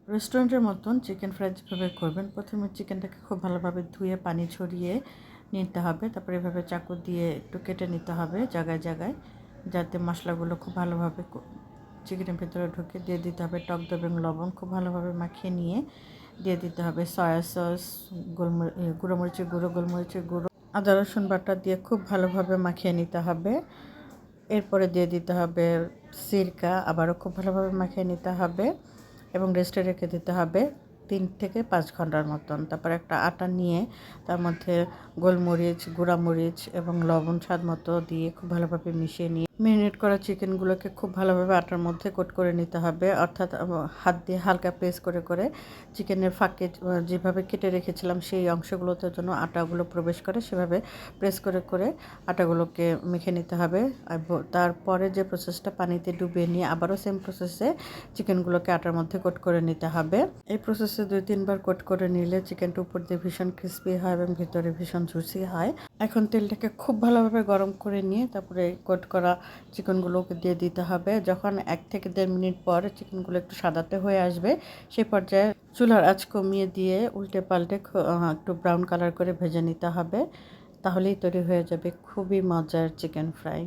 রেস্টুরেন্টের মতন chicken fry যেভাবে করবেন, প্রথমে চিকেনটাকে খুব ভালোভাবে ধুয়ে পানি ঝরিয়ে নিতে হবে। তারপরে এভাবে চাকু দিয়ে একটু কেটে নিতে হবে জায়গায় জায়গায়, যাতে মশলাগুলো খুব ভালোভাবে চিকেনের ভেতরে ঢুকে। দিয়ে দিতে হবে টক দই এবং লবণ, খুব ভালোভাবে মাখিয়ে নিয়ে দিয়ে দিতে হবে সয়া সস, গুঁড়ো মরিচের গুঁড়ো, গোলমরিচের গুঁড়ো, আদা রসুন বাটা দিয়ে খুব ভালোভাবে মাখিয়ে নিতে হবে। এরপরে দিয়ে দিতে হবে সিরকা, আবারও খুব ভালোভাবে মাখিয়ে নিতে হবে এবং রেস্টে রেখে দিতে হবে 3 থেকে 5 ঘন্টার মতন। তারপর একটা আটা নিয়ে তার মধ্যে গোলমরিচ, গুঁড়ামরিচ এবং লবণ স্বাদ মতো দিয়ে খুব ভালোভাবে মিশিয়ে নিয়ে ম্যারিনেট করা চিকেনগুলোকে খুব ভালোভাবে আটার মধ্যে কোট করে নিতে হবে। অর্থাৎ হাত দিয়ে হালকা প্রেস করে করে চিকেনের ফাঁকে যেভাবে কেটে রেখেছিলাম সেই অংশগুলোতে যেন আটাগুলো প্রবেশ করে সেভাবে প্রেস করে করে আটাগুলোকে মেখে নিতে হবে। তারপরে যে প্রসেসটা, পানিতে ডুবিয়ে নিয়ে আবারও সেম প্রসেসে চিকেনগুলোকে আটার মধ্যে কোট করে নিতে হবে। এই প্রসেসে 2-3 বার কোট করে নিলে চিকেনটা উপর দিয়ে ভীষণ ক্রিস্পি হয় এবং ভিতরে ভীষণ জুসি হয়। এখন তেলটাকে খুব ভালোভাবে গরম করে নিয়ে তারপরে কোট করা চিকেনগুলোকে দিয়ে দিতে হবে। যখন 1 থেকে 1.5 মিনিট পর চিকেনগুলো একটু সাদাতে হয়ে আসবে, সেই পর্যায়ে চুলার আঁচ কমিয়ে দিয়ে উল্টে পাল্টে একটু ব্রাউন কালার করে ভেজে নিতে হবে। তাহলেই তৈরি হয়ে যাবে খুবই মজার চিকেন ফ্রাই।